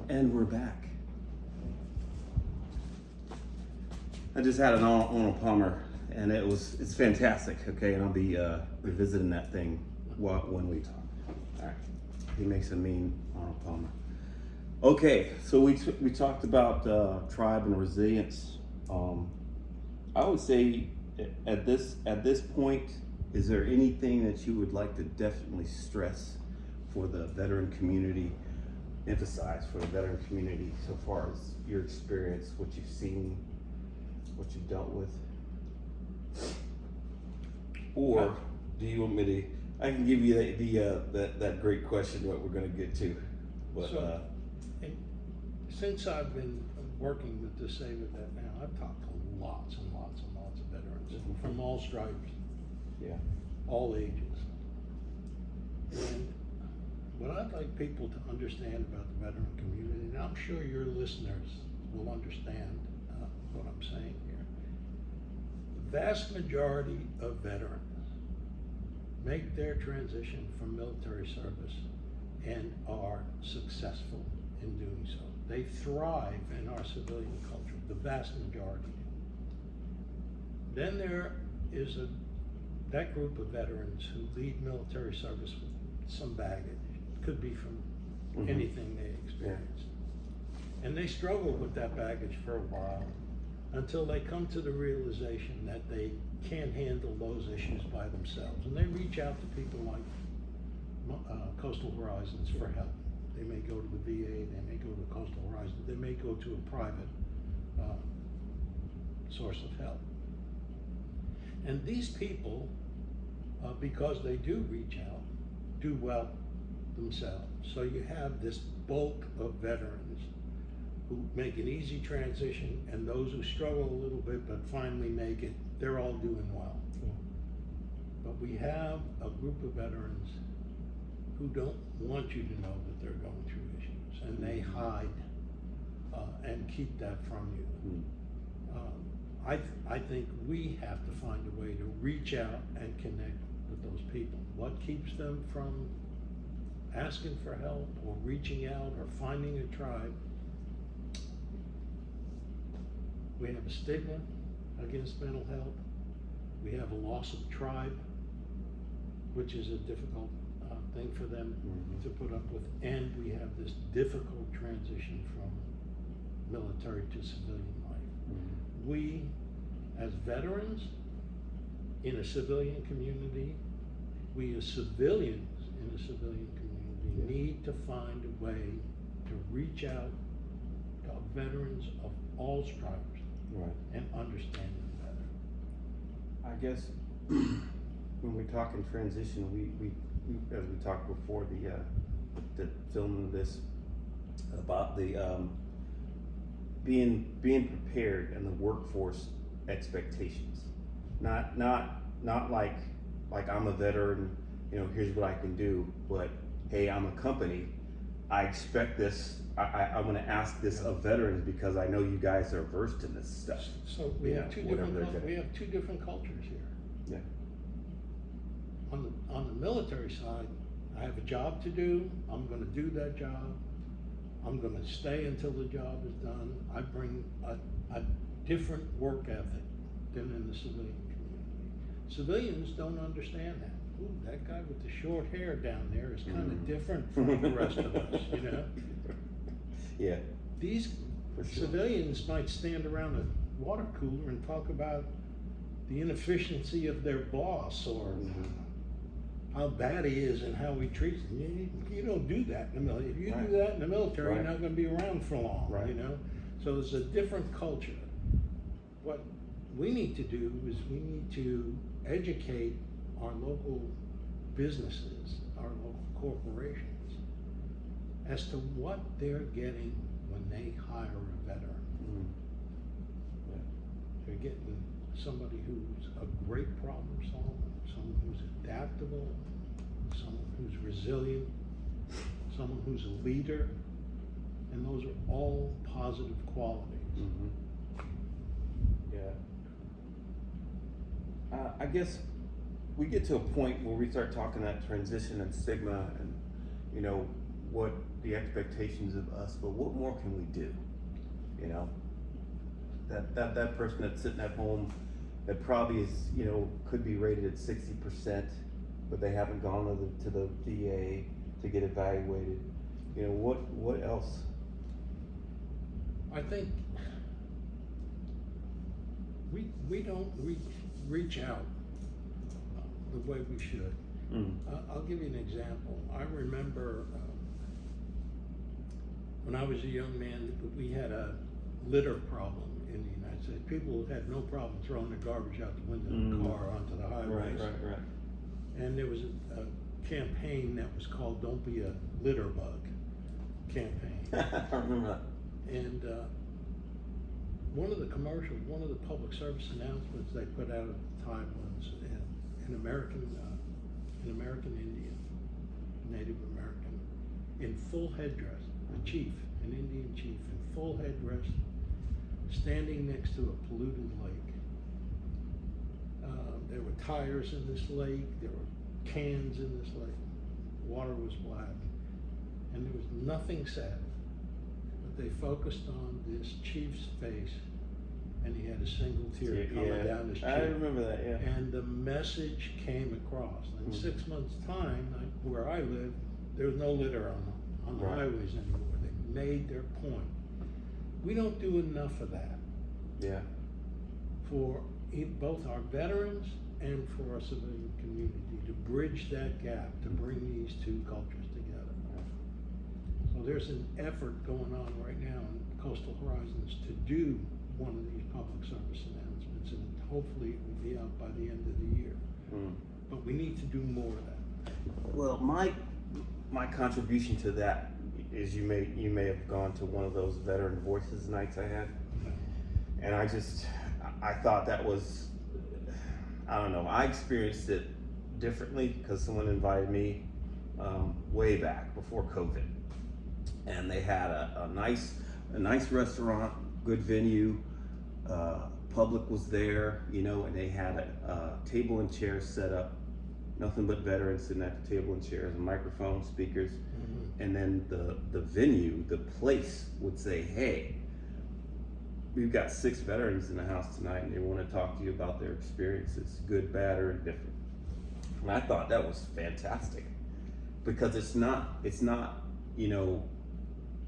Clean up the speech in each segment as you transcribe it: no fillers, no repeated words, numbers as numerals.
And we're back. I just had an Arnold Palmer, and it's fantastic. Okay, and I'll be revisiting that thing when we talk. All right, he makes a mean Arnold Palmer. Okay, so we talked about tribe and resilience. I would say at this point, is there anything that you would like to definitely stress for the veteran community? Emphasize for the veteran community so far as your experience, what you've seen, what you've dealt with? Or do you want me to? I can give you that great question what we're going to get to. But, since I've been working with the Save a Vet now, I've talked to lots and lots and lots of veterans from all stripes, all ages. And what I'd like people to understand about the veteran community, and I'm sure your listeners will understand what I'm saying here. The vast majority of veterans make their transition from military service and are successful in doing so. They thrive in our civilian culture, the vast majority. Then there is that group of veterans who leave military service with some baggage. Could be from anything they experienced. And they struggle with that baggage for a while until they come to the realization that they can't handle those issues by themselves. And they reach out to people like Coastal Horizons for help. They may go to the VA, they may go to Coastal Horizons, they may go to a private source of help. And these people, because they do reach out, do well themselves. So you have this bulk of veterans who make an easy transition, and those who struggle a little bit but finally make it, they're all doing well. But we have a group of veterans who don't want you to know that they're going through issues, and they hide and keep that from you. I think we have to find a way to reach out and connect with those people. What keeps them from asking for help or reaching out or finding a tribe? We have a stigma against mental health. We have a loss of tribe, which is a difficult thing for them to put up with. And we have this difficult transition from military to civilian life. We, as veterans in a civilian community, we as civilians in a civilian community need to find a way to reach out to veterans of all stripes and understand them better. I guess when we talk in transition, we as we talked before the filming of this, about the being prepared and the workforce expectations, not like I'm a veteran, here's what I can do, but hey, I'm a company, I expect this, I'm going to ask this of veterans because I know you guys are versed in this stuff. So we have two different cultures here. Yeah. On the military side, I have a job to do, I'm going to do that job, I'm going to stay until the job is done. I bring a different work ethic than in the civilian community. Civilians don't understand that. Ooh, that guy with the short hair down there is kind of different from the rest of us, Yeah. These civilians might stand around a water cooler and talk about the inefficiency of their boss or how bad he is and how he treats them. You don't do that in the military. If you do that in the military, you're not going to be around for long, So there's a different culture. What we need to do is we need to educate our local businesses, our local corporations, as to what they're getting when they hire a veteran. They're getting somebody who's a great problem solver, someone who's adaptable, someone who's resilient, someone who's a leader, and those are all positive qualities. I guess we get to a point where we start talking that transition and stigma, and what the expectations of us, but what more can we do? You know, that person that's sitting at home that probably is, you know, could be rated at 60%, but they haven't gone to the VA to get evaluated. You know, what else? I think we don't reach out the way we should. I'll give you an example. I remember when I was a young man, we had a litter problem in the United States. People had no problem throwing their garbage out the window of the car onto the highways. Right. And there was a campaign that was called "Don't Be a Litter Bug" campaign. I remember that. And one of the public service announcements they put out at the time was an American Indian, Native American, in full headdress, a chief, an Indian chief, in full headdress, standing next to a polluted lake. There were tires in this lake, there were cans in this lake, water was black, and there was nothing said, but they focused on this chief's face, and he had a single tear coming down his cheek. I remember that, yeah. And the message came across. In 6 months' time, where I live, there was no litter on the highways anymore. They made their point. We don't do enough of that. Yeah. For both our veterans and for our civilian community, to bridge that gap, to bring these two cultures together. So there's an effort going on right now in Coastal Horizons to do one of these public service announcements, and hopefully it will be out by the end of the year. But we need to do more of that. Well, my contribution to that is you may have gone to one of those Veteran Voices nights I had, and I thought that was, I don't know, I experienced it differently because someone invited me way back before COVID, and they had a nice restaurant, good venue, public was there, you know, and they had a table and chairs set up, nothing but veterans sitting at the table and chairs, and microphones, speakers, and then the venue, the place would say, hey, we've got 6 veterans in the house tonight and they want to talk to you about their experiences, good, bad, or indifferent. And I thought that was fantastic because it's not, you know,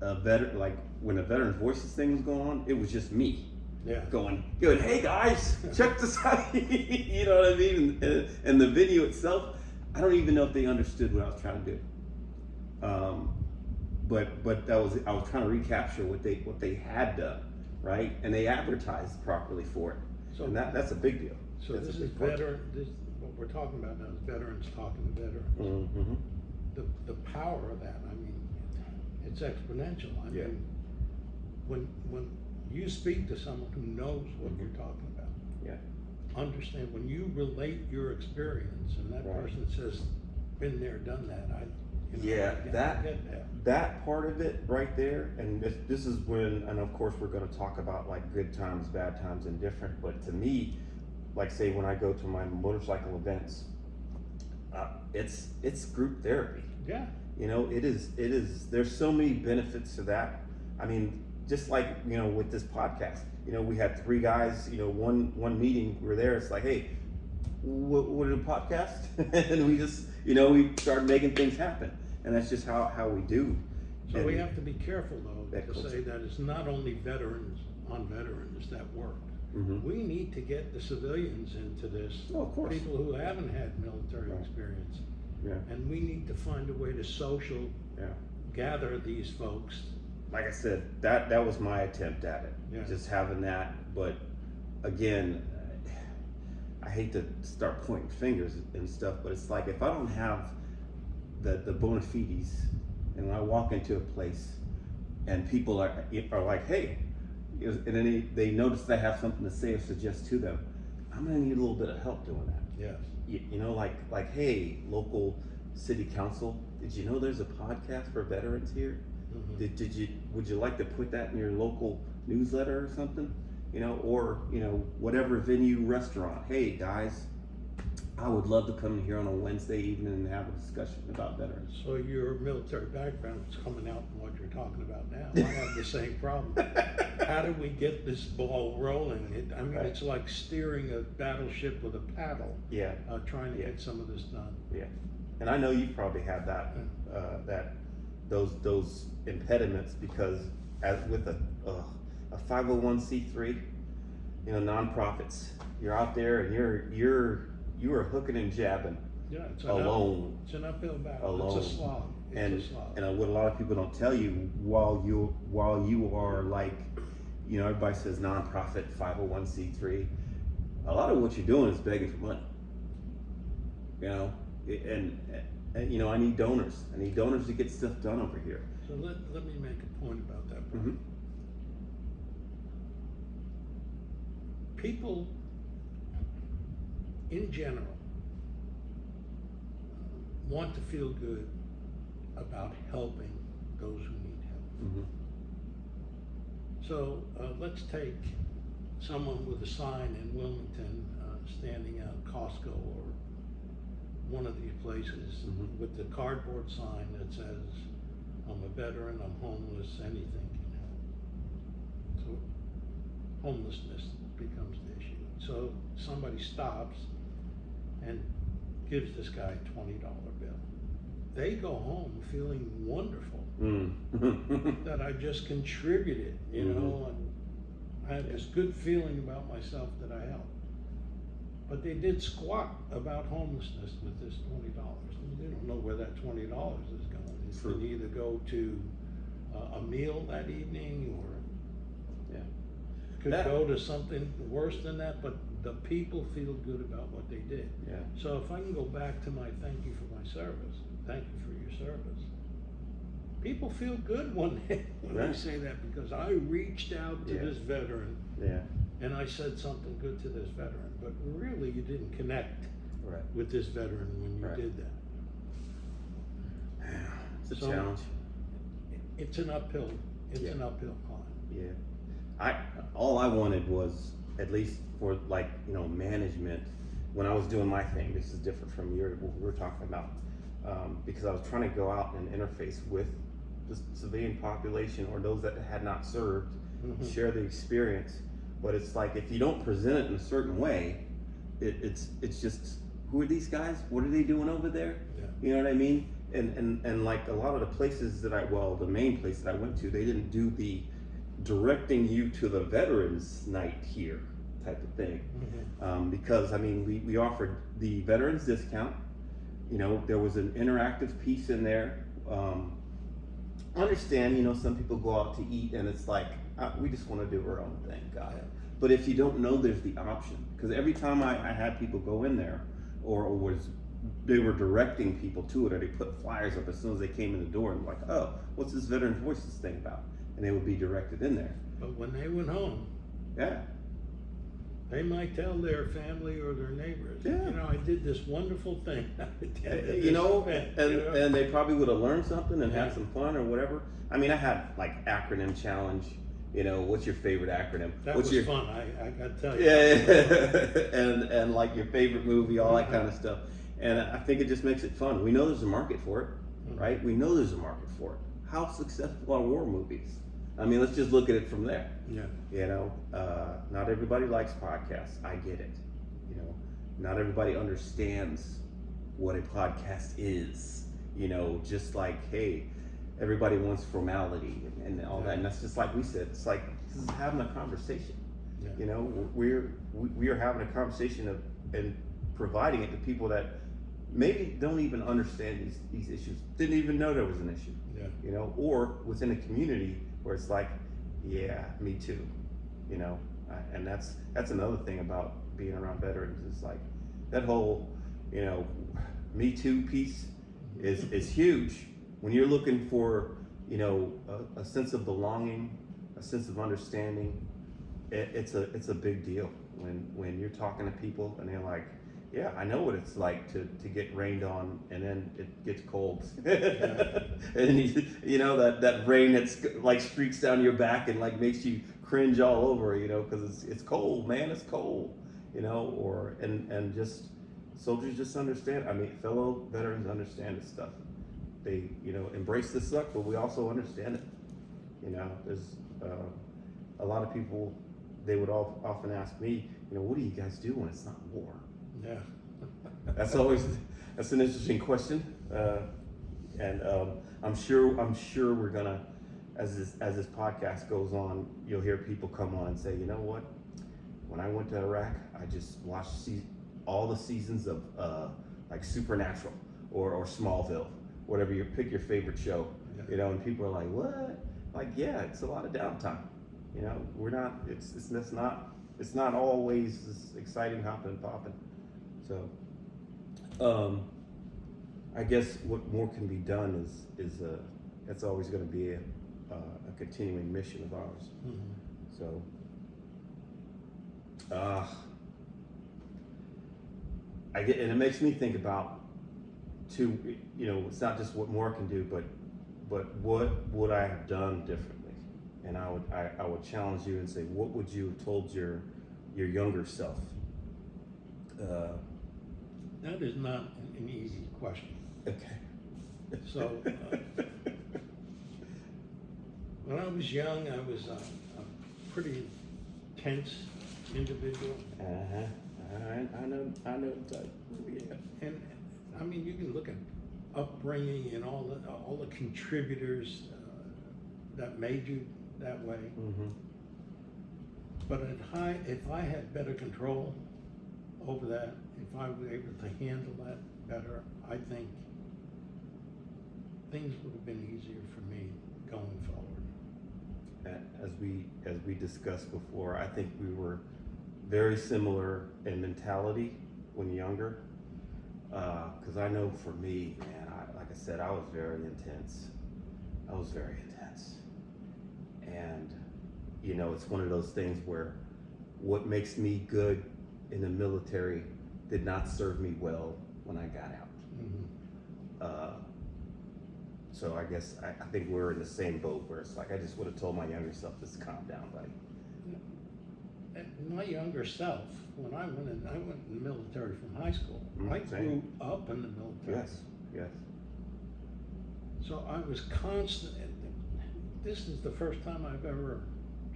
a veteran, like when the Veteran Voices thing was going on, it was just me. Yeah. Going, hey guys, check this out. You know what I mean? And the video itself, I don't even know if they understood what I was trying to do. But I was trying to recapture what they had done, right? And they advertised properly for it. So and that's a big deal. So that's this is what we're talking about now is veterans talking to veterans. Mm-hmm. The power of that, I mean, it's exponential. I mean, when you speak to someone who knows what you're talking about, understand when you relate your experience, and that person says, "Been there, done that." That part of it right there, and this is when, and of course we're going to talk about like good times, bad times, and different. But to me, like say when I go to my motorcycle events, it's group therapy. Yeah. You know, it is. There's so many benefits to that. I mean, just like, you know, with this podcast, you know, we had 3 guys, you know, one meeting, we're there, it's like, hey, what is a podcast? And we just, you know, we started making things happen. And that's just how we do. So we have to be careful though, to say that it's not only veterans on veterans that work. We need to get the civilians into this, of course. People who haven't had military experience. And we need to find a way to gather these folks. Like I said, that was my attempt at it, just having that. But again, I hate to start pointing fingers and stuff, but it's like if I don't have the bona fides, and when I walk into a place and people are like, hey, and then they notice that I have something to say or suggest to them, I'm gonna need a little bit of help doing that. Yes. You know, like, hey, local city council, did you know there's a podcast for veterans here? Would you like to put that in your local newsletter or something? You know, or, you know, whatever venue, restaurant. Hey guys, I would love to come here on a Wednesday evening and have a discussion about veterans. So your military background is coming out in what you're talking about now. I have the same problem. How do we get this ball rolling? Right. It's like steering a battleship with a paddle. Yeah. Trying to get some of this done. Yeah. And I know you probably have that, those impediments because with a 501c3, nonprofits, you're out there and you are hooking and jabbing. Yeah, it's alone. It's an uphill battle. Alone. It's a slog. And what a lot of people don't tell you while you are like, everybody says nonprofit 501c3. A lot of what you're doing is begging for money. And I need donors. I need donors to get stuff done over here. So let me make a point about that. Mm-hmm. People, in general, want to feel good about helping those who need help. Mm-hmm. So let's take someone with a sign in Wilmington standing out Costco or one of these places with the cardboard sign that says, I'm a veteran, I'm homeless, anything can help. So homelessness becomes the issue. So somebody stops and gives this guy a $20 bill. They go home feeling wonderful that I just contributed, and I had this good feeling about myself that I helped. But they did squat about homelessness with this $20. They don't know where that $20 is going. It can either go to a meal that evening or could go to something worse than that, but the people feel good about what they did. Yeah. So if I can go back to my thank you for my service, thank you for your service. People feel good when they say that because I reached out to this veteran and I said something good to this veteran, but really you didn't connect with this veteran when you did that. It's a challenge. It's an uphill. An uphill climb. Yeah. All I wanted was, at least for management, when I was doing my thing, this is different from what we were talking about, because I was trying to go out and interface with the civilian population or those that had not served, share the experience. But it's like, if you don't present it in a certain way, it's just, who are these guys? What are they doing over there? Yeah. You know what I mean? And like a lot of the places the main place that I went to, they didn't do the directing you to the veterans night here type of thing. Because we offered the veterans discount. There was an interactive piece in there. Understand, some people go out to eat and it's like, we just want to do our own thing, got it. But if you don't know, there's the option. Because every time I had people go in there they were directing people to it, or they put flyers up as soon as they came in the door and like, oh, what's this Veteran Voices thing about? And they would be directed in there. But when they went home, they might tell their family or their neighbors, I did this wonderful thing. And they probably would have learned something and had some fun or whatever. I had like acronym challenge. What's your favorite acronym? What's was fun. I gotta tell you. and like your favorite movie, all that kind of stuff. And I think it just makes it fun. We know there's a market for it, right? We know there's a market for it. How successful are war movies? Let's just look at it from there. Not everybody likes podcasts. I get it. Not everybody understands what a podcast is. Just like, hey, everybody wants formality and all that. And that's just like we said, it's like, this is having a conversation. We are having a conversation and providing it to people that maybe don't even understand these issues, didn't even know there was an issue. Or within a community where it's like, yeah, me too, and that's another thing about being around veterans is like that whole, me too piece is huge when you're looking for, a sense of belonging, a sense of understanding. It's a big deal when you're talking to people and they're like, yeah, I know what it's like to get rained on and then it gets cold. And that rain that's like streaks down your back and like makes you cringe all over, because it's cold, man, it's cold, and just soldiers just understand. I mean, fellow veterans understand this stuff. They, embrace the suck, but we also understand it. There's a lot of people. They would often ask me, what do you guys do when it's not war? Yeah. That's an interesting question, and I'm sure we're gonna, as this podcast goes on, you'll hear people come on and say, you know what? When I went to Iraq, I just watched all the seasons of like Supernatural or Smallville, whatever you pick your favorite show. Yeah. And people are like, what? Like, yeah, it's a lot of downtime. We're not. It's not always this exciting hopping and popping. So, I guess what more can be done is that's always going to be a continuing mission of ours. Mm-hmm. So, and it makes me think about too. It's not just what more can do, but what would I have done differently? And I would challenge you and say, what would you have told your younger self? That is not an easy question. Okay. So, when I was young, I was a pretty intense individual. I know. Yeah. And I mean, you can look at upbringing and all the contributors that made you that way. Mm-hmm. But if I had better control over that, if I were able to handle that better, I think things would have been easier for me going forward. As we discussed before, I think we were very similar in mentality when younger. Because I know for me, man, like I said, I was very intense. And it's one of those things where what makes me good in the military did not serve me well when I got out. Mm-hmm. So I guess I think we're in the same boat where it's like I just would have told my younger self, just calm down, buddy. And my younger self, when I went in the military from high school. I grew up in the military. Yes. So I was constant. This is the first time I've ever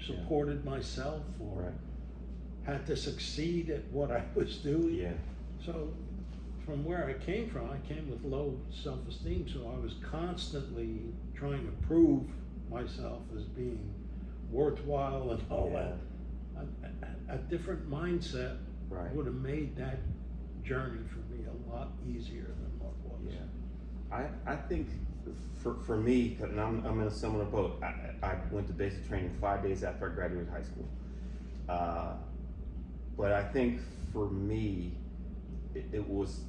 supported myself or had to succeed at what I was doing. Yeah. So from where I came with low self-esteem, so I was constantly trying to prove myself as being worthwhile and all that. A different mindset would have made that journey for me a lot easier than what was. Yeah. I think for me, and I'm in a similar boat, I went to basic training 5 days after I graduated high school. But I think for me, it was,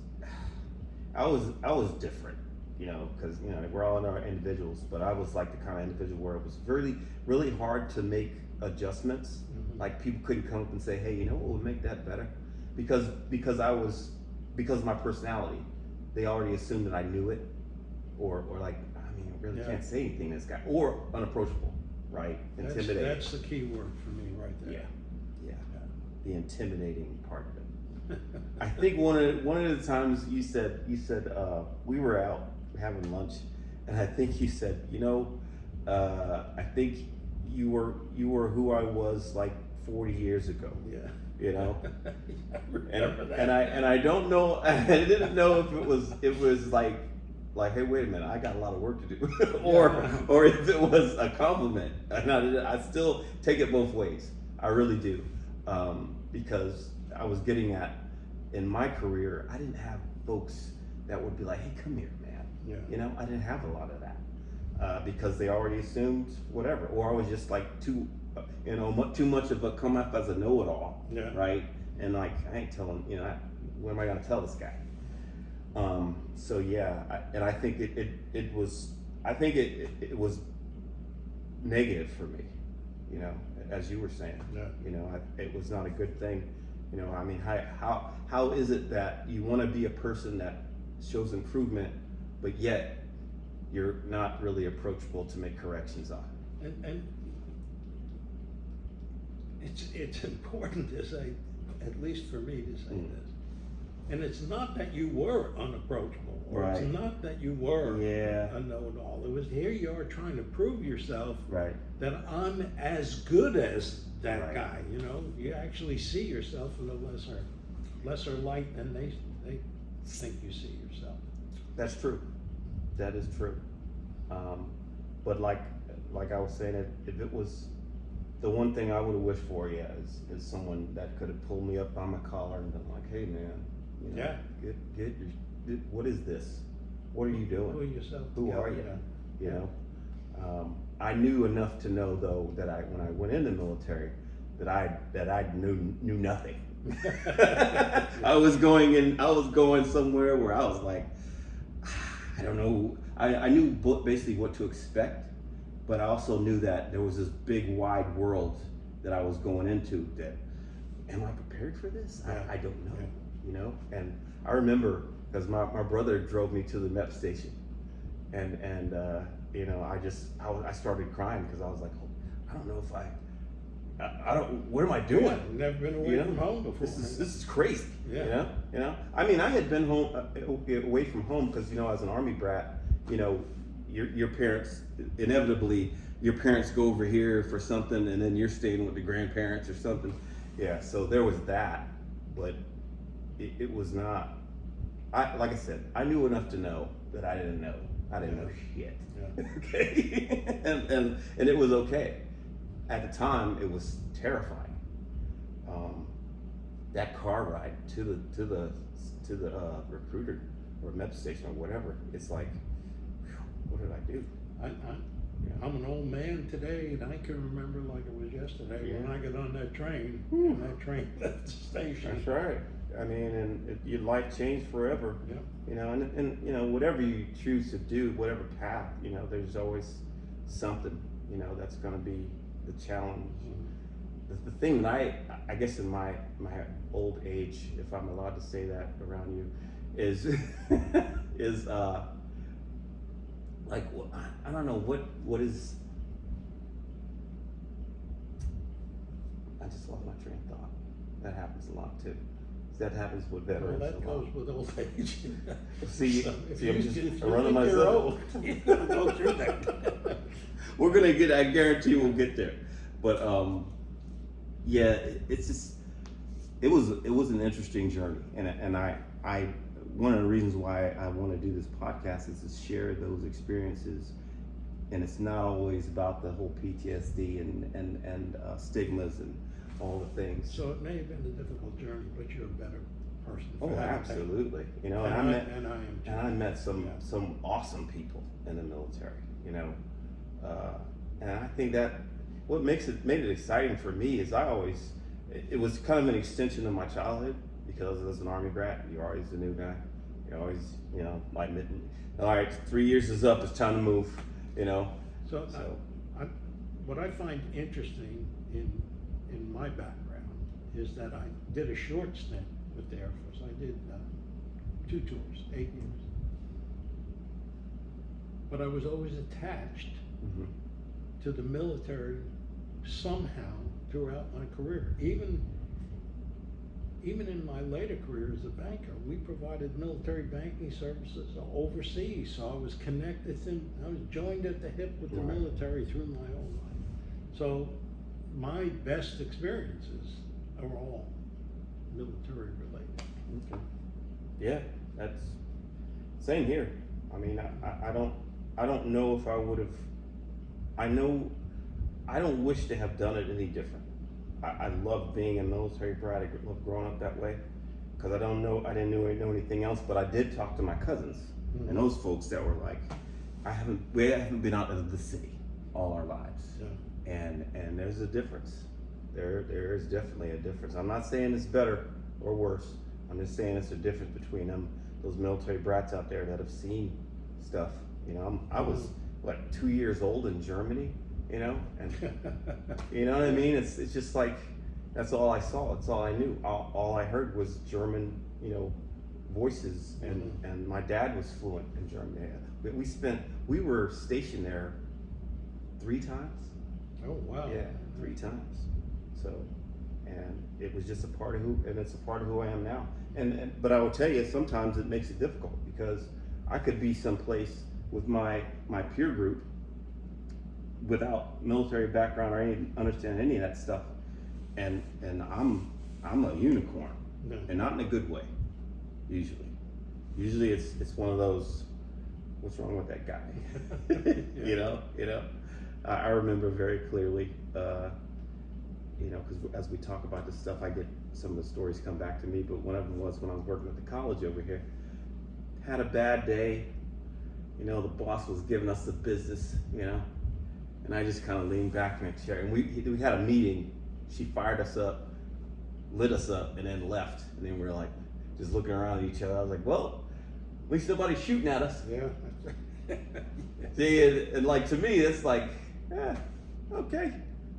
I was different, because we're all in our individuals, but I was like the kind of individual where it was really, really hard to make adjustments. Mm-hmm. Like people couldn't come up and say, hey, what would make that better? Because of my personality, they already assumed that I knew it, or like, I mean, I really can't say anything to this guy, or unapproachable, right? Intimidating. That's the key word for me right there. Yeah. The intimidating part of it. I think one of the times you said we were out having lunch, and I think you said, I think you were who I was like 40 years ago. Yeah. And I don't know. I didn't know if it was like, hey, wait a minute, I got a lot of work to do, or if it was a compliment. And I still take it both ways. I really do, because I was getting at, in my career, I didn't have folks that would be like, hey, come here, man. Yeah. I didn't have a lot of that, because they already assumed whatever, or I was just like too much of a come up as a know-it-all, right? And like, I ain't telling, what am I gonna tell this guy? So I think it was negative for me, as you were saying. It was not a good thing. I mean, how is it that you want to be a person that shows improvement, but yet you're not really approachable to make corrections on? And it's important to say, at least for me, to say this. And it's not that you were unapproachable, or Right. it's not that you were Yeah. a know-it-all. It was here you are trying to prove yourself Right. that I'm as good as that Right. guy. You know, you actually see yourself in a lesser light than they think you see yourself. That's true. That is true. But like I was saying, if it was the one thing I would have wished for, yeah, is someone that could have pulled me up by my collar and been like, "Hey, man, you know, get what is this? What are you doing? Pull yourself Who together, are you?" yeah. You know. I knew enough to know though that when I went in the military, that I knew nothing. I was going somewhere where I was like, I don't know. I knew basically what to expect, but I also knew that there was this big wide world that I was going into. That, am I prepared for this? Yeah. I don't know. Yeah. You know. And I remember because my brother drove me to the MEP station, and you know, I started crying because I was like, oh, I don't know if I don't. What am I doing? Yeah, never been away from home before. This is crazy. Yeah. You know. I mean, I had been home away from home because, you know, as an Army brat, you know, your parents inevitably go over here for something, and then you're staying with the grandparents or something. Yeah. So there was that, but it was not. Like I said, I knew enough to know that I didn't know. I didn't know shit. Yeah. Okay. and it was okay. At the time, it was terrifying. That car ride to the recruiter or MEP station or whatever, it's like, whew, what did I do? I'm an old man today, and I can remember like it was yesterday when I got on that train, Whew. and that train left the station. That's right. I mean, and your life changed forever. Yeah. You know, and you know, whatever you choose to do, whatever path, you know, there's always something, you know, that's going to be the challenge. The thing that I guess in my old age, if I'm allowed to say that around you, is like, I don't know what is. I just lost my train of thought. That happens a lot too. That happens with veterans. Well, that a lot. goes with old age. See, So if I'm you just think running you're myself. old, you're gonna go through that. We're gonna get. I guarantee we'll get there. But yeah, it's just. It was an interesting journey, and I one of the reasons why I want to do this podcast is to share those experiences, and it's not always about the whole PTSD and stigmas and all the things. So it may have been a difficult journey, but you're a better person. Oh, for having absolutely. You know, taken it. And I am too. met some awesome people in the military. You know, and I think that what made it exciting for me is it was kind of an extension of my childhood, because as an Army brat, you're always the new guy. You're always, you know, like, all right, 3 years is up, it's time to move. You know. So what I find interesting in my background is that I did a short stint with the Air Force. I did 2 tours, 8 years. But I was always attached to the military somehow throughout my career. Even in my later career as a banker, we provided military banking services overseas. So I was connected I was joined at the hip with the military through my whole life. So my best experiences are all military related. Okay. Yeah, that's same here. I mean, I don't know if I would have. I don't wish to have done it any different. I love being a military brat. I love growing up that way, because I didn't know anything else. But I did talk to my cousins and those folks that were like, we haven't been out of the city all our lives, and there's a difference. There is definitely a difference. I'm not saying it's better or worse. I'm just saying it's a difference between those military brats out there that have seen stuff. You know, I was 2 years old in Germany. You know, and you know what I mean? It's just like, that's all I saw. That's all I knew. All I heard was German, you know, voices, and my dad was fluent in German. We were stationed there 3 times. Oh, wow. Yeah, 3 times. So, and it was just it's a part of who I am now. But I will tell you, sometimes it makes it difficult because I could be someplace with my peer group without military background or understand any of that stuff, and I'm a unicorn, Yeah. and not in a good way. Usually it's one of those, what's wrong with that guy? Yeah. You know. I remember very clearly, because as we talk about this stuff, I get some of the stories come back to me. But one of them was when I was working at the college over here. Had a bad day. The boss was giving us the business. And I just kind of leaned back in a chair, and we had a meeting. She fired us up, lit us up, and then left. And then we were like, just looking around at each other. I was like, well, at least nobody's shooting at us. Yeah. See, and like to me, it's like, okay,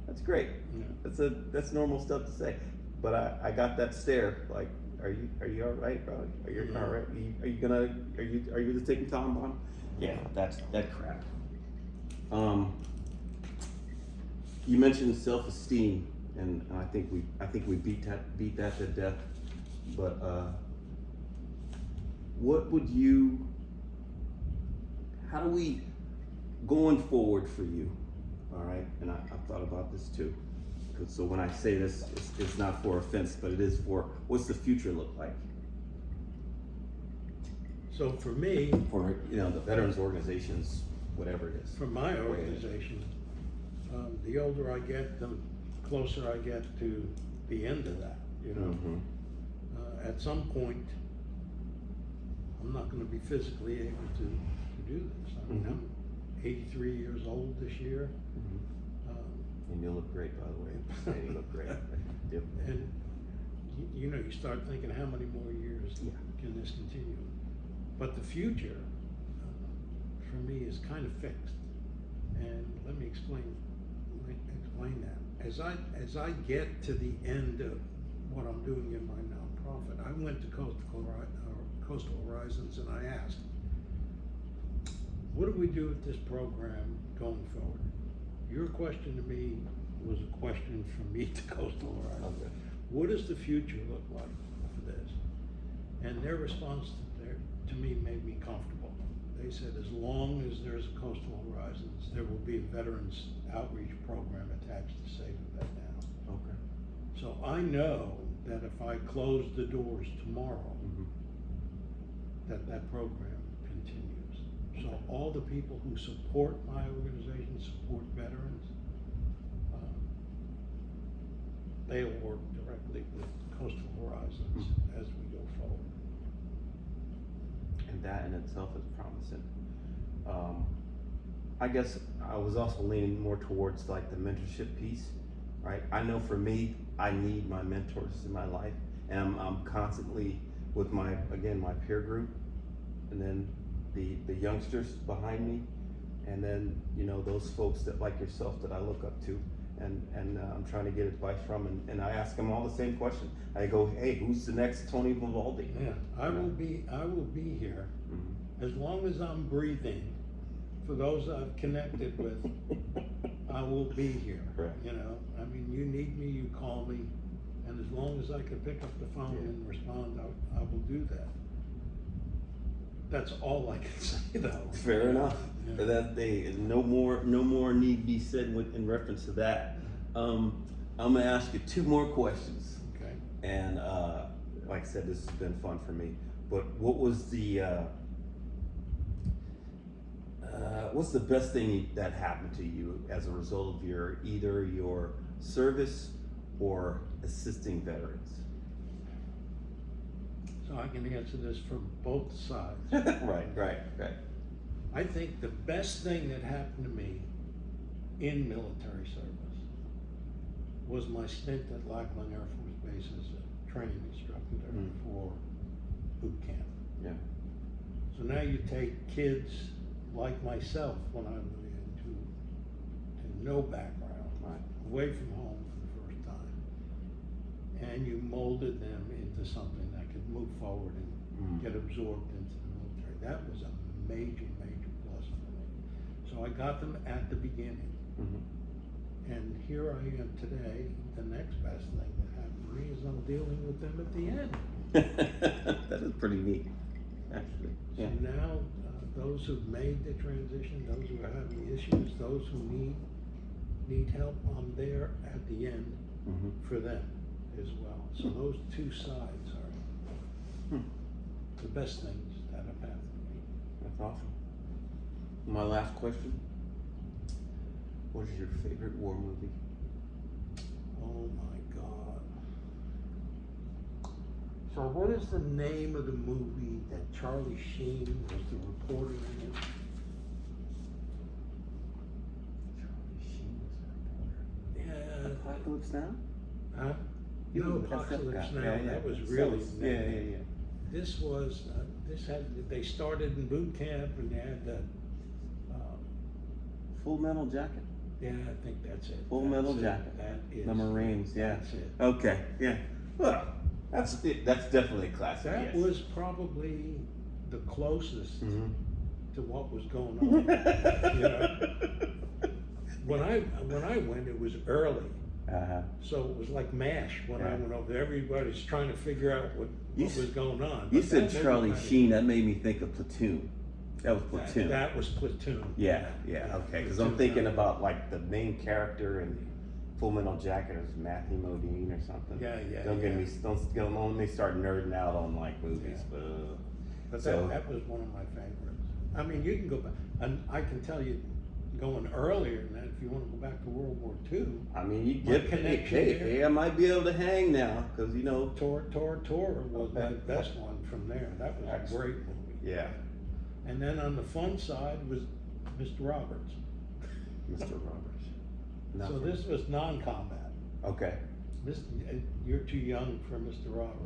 that's great. Yeah. That's normal stuff to say. But I got that stare, like, are you all right, bro? Are you all right? Are you just taking time bomb? Yeah, that's that crap. You mentioned self-esteem, and I think we beat that to death. But how do we, going forward for you, all right? And I've thought about this too. So when I say this, it's not for offense, but it is for, what's the future look like? So for me, For the veterans organizations, whatever it is. for my organization, the older I get, the closer I get to the end of that. Mm-hmm. At some point, I'm not going to be physically able to do this. I mean, I'm 83 years old this year. And you look great, by the way. You look great. Yep. And you start thinking, how many more years can this continue? But the future, for me, is kind of fixed. And let me explain that. As I get to the end of what I'm doing in my nonprofit, I went to Coastal Horizons and I asked, what do we do with this program going forward? Your question to me was a question from me to Coastal Horizons. Okay. What does the future look like for this? And their response to me made me comfortable. They said, as long as there's a Coastal Horizons, there will be a veterans outreach program attached to Save a Vet Now. Okay. So I know that if I close the doors tomorrow, that program continues. So all the people who support my organization, support veterans, they'll work directly with Coastal Horizons as we go forward. And that in itself is promising. I guess I was also leaning more towards like the mentorship piece, right? I know for me, I need my mentors in my life, and I'm constantly with my peer group, and then the youngsters behind me, and then those folks that like yourself that I look up to, and I'm trying to get advice from, and I ask them all the same question. I go, hey, who's the next Tony Vivaldi? Yeah, I will be here as long as I'm breathing. For those I've connected with, I will be here. Right. I mean, you need me, you call me, and as long as I can pick up the phone and respond, I will do that. That's all I can say, though. Fair enough. Yeah. That no more need be said in reference to that. I'm gonna ask you two more questions. Okay. And like I said, this has been fun for me. But what was what's the best thing that happened to you as a result of either your service or assisting veterans? So I can answer this from both sides. Right. I think the best thing that happened to me in military service was my stint at Lackland Air Force Base as a training instructor there for boot camp. Yeah. So now you take kids like myself when I went into no background, away from home for the first time, and you molded them into something that could move forward and get absorbed into the military. That was a major plus for me. So I got them at the beginning, and here I am today. The next best thing that happened to me is I'm dealing with them at the end. That is pretty neat, actually. So Yeah. now, those who've made the transition, those who are having issues, those who need help, I'm there at the end Mm-hmm. for them as well. So those two sides are the best things that have happened to me. That's awesome. My last question. What is your favorite war movie? Oh my God. So what is the name of the movie that Charlie Sheen was the reporter in? Charlie Sheen was a reporter. Yeah. Apocalypse Now? Huh? You No, know, that's Apocalypse guy. Now. Yeah, yeah. That was really. Yeah. This was, they started in boot camp and they had the, Full Metal Jacket. yeah, I think that's it. Full That's Metal it. Jacket. That is. The Marines, yeah. That's it. Okay, yeah. Well, that's definitely a classic. That yes. was probably the closest Mhm. to what was going on. You know? When I went, it was early. Uh-huh. So it was like MASH when I Yeah. went over there. Everybody's trying to figure out what was going on. You But said that movie Charlie kinda- Sheen. That made me think of Platoon. That was Platoon. That was Platoon. Yeah, okay. Because I'm Platoon. thinking about like the main character in Full Metal Jacket is Matthew Modine or something. Yeah. Don't let me start nerding out on like movies, Yeah. But so- that was one of my favorites. I mean, you can go back, and I can tell you, going earlier than that, if you want to go back to World War II, I mean, you My get connection hey, there. hey, I might be able to hang now because you know. Tor was my Okay. best one from there. That was a Excellent. great movie. Yeah, And then on the fun side was Mr. Roberts. Mr. Roberts. So Nothing. this was non-combat. Okay, You're too young for Mr. Roberts.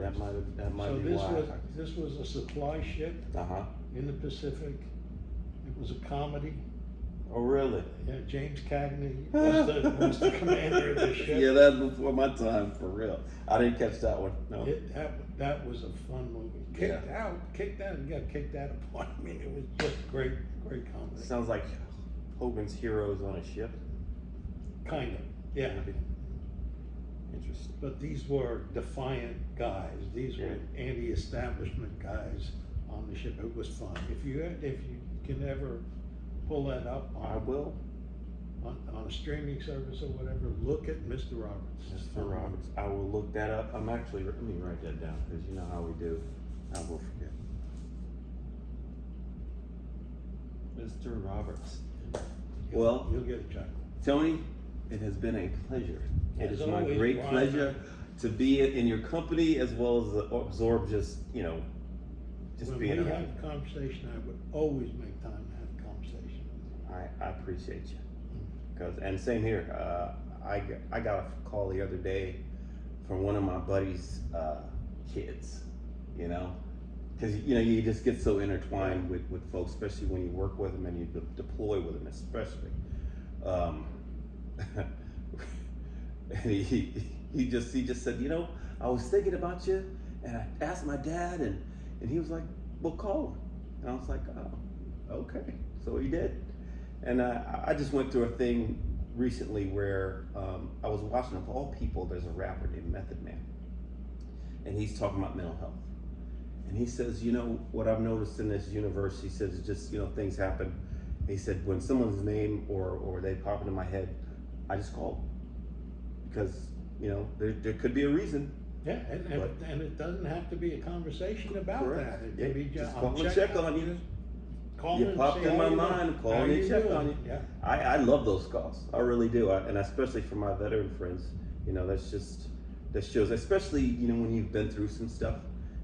that might So be why. this was a supply ship Uh-huh. in the Pacific. It was a comedy. Oh, really? Yeah, James Cagney was the commander of the ship. Yeah, that's before my time, for real. I didn't catch that one. No. That was a fun movie. Kicked out, you got kicked out of point. I mean, it was just great comedy. Sounds like Hogan's Heroes on a ship. Kind of, yeah. Interesting. But these were defiant guys. These were Yeah. anti-establishment guys on the ship. It was fun. If you can ever pull that up I will. on a streaming service or whatever, look at Mr. Roberts. Mr. Roberts. I will look that up. Let me write that down because you know how we do. I will forget. Mr. Roberts. Well, You'll get a chuckle. Tony, it has been a pleasure. It As is my always, great Ryan. pleasure to be in your company as well as absorb just When being we around. have a conversation, I would always make time to have a conversation. I appreciate you. And same here. I got a call the other day from one of my buddy's kids. Because you just get so intertwined with folks, especially when you work with them and you deploy with them, especially. And he just said, I was thinking about you, and I asked my dad, and he was like, well, call him. And I was like, oh, okay. So he did. And I just went through a thing recently where I was watching, of all people, there's a rapper named Method Man. And he's talking about mental health. And he says, what I've noticed in this universe, he says, just, things happen. He said, when someone's name or they pop into my head, I just call them. Because, there could be a reason. Yeah, and it doesn't have to be a conversation about Correct. that. It can be Just I'll call and check on you. Call You and popped say in my how you mind, doing? call How and you check doing? on you. Yeah. I love those calls. I really do. And especially for my veteran friends, that shows, especially, when you've been through some stuff,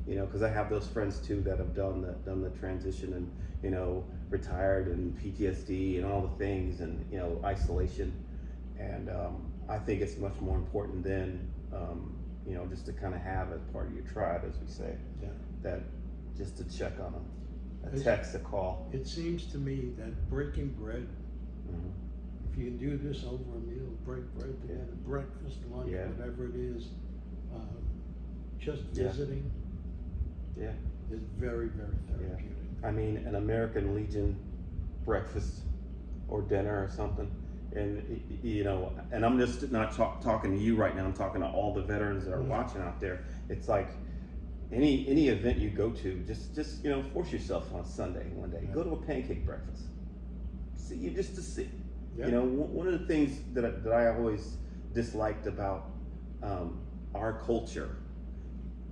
because I have those friends too that have done the transition and, retired and PTSD and all the things and, isolation. And I think it's much more important than, just to kind of have as part of your tribe, as we say, that just to check on them. A text, a call. It seems to me that breaking bread, if you can do this over a meal, break bread together, breakfast, lunch, whatever it is, just visiting is very, very therapeutic. I mean, an American Legion breakfast or dinner or something. And, and I'm just not talking to you right now. I'm talking to all the veterans that are watching out there. It's like, any event you go to, just you know, force yourself on Sunday one day. Go to a pancake breakfast. See, you just to see. Yeah. You know, one of the things that I always disliked about our culture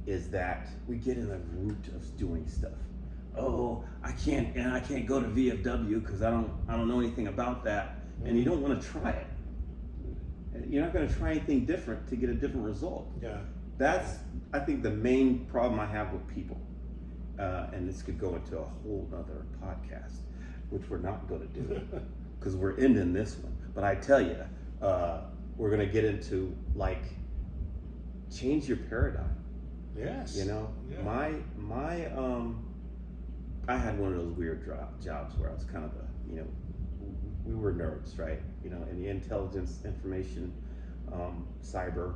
is that we get in the root of doing stuff. Oh, I can't go to VFW because I don't know anything about that, and you don't want to try it. You're not going to try anything different to get a different result. Yeah. That's, I think, the main problem I have with people, and this could go into a whole other podcast, which we're not going to do because we're ending this one. But I tell you, we're going to get into like change your paradigm. Yes. You know, I had one of those weird jobs where I was kind of a, you know, we were nerds, right? You know, in the intelligence, information, cyber,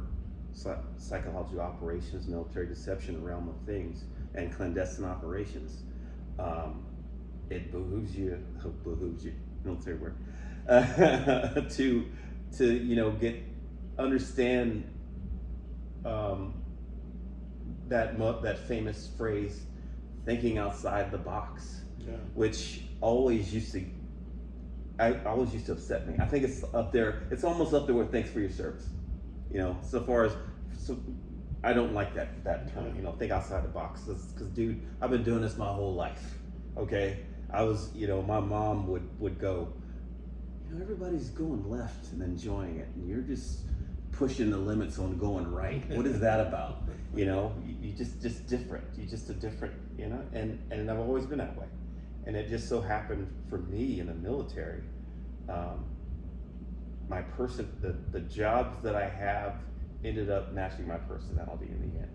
psychological operations, military deception realm of things, and clandestine operations. It behooves you, military word, to you know, understand that famous phrase, thinking outside the box, which always used to upset me. I think it's up there. It's almost up there with thanks for your service. You know, so I don't like that term. You know, think outside the box. Because, dude, I've been doing this my whole life. Okay, I was, you know, my mom would go, you know, everybody's going left and enjoying it, and you're just pushing the limits on going right. What is that about? You know, you just different. You're just a different, you know, and I've always been that way. And it just so happened for me in the military, the jobs that I have ended up matching my personality in the end.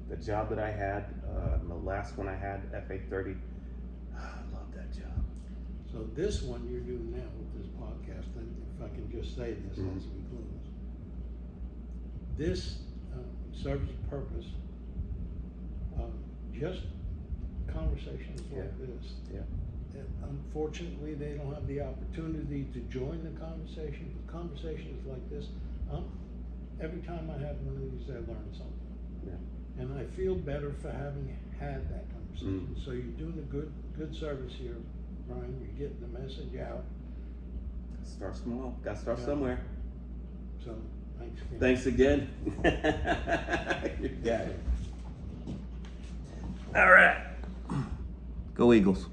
The job that I had, the last one I had, FA-30, I love that job. So this one you're doing now with this podcast, and if I can just say this as we close, this serves a purpose, just conversations like this. Yeah. And unfortunately, they don't have the opportunity to join the conversation. But conversations like this, every time I have one of these, I learn something. Yeah. And I feel better for having had that conversation. So you're doing a good service here, Brian. You're getting the message out. Start small. Got to start somewhere. So thanks again. Thanks again. You got it. All right. Go Eagles.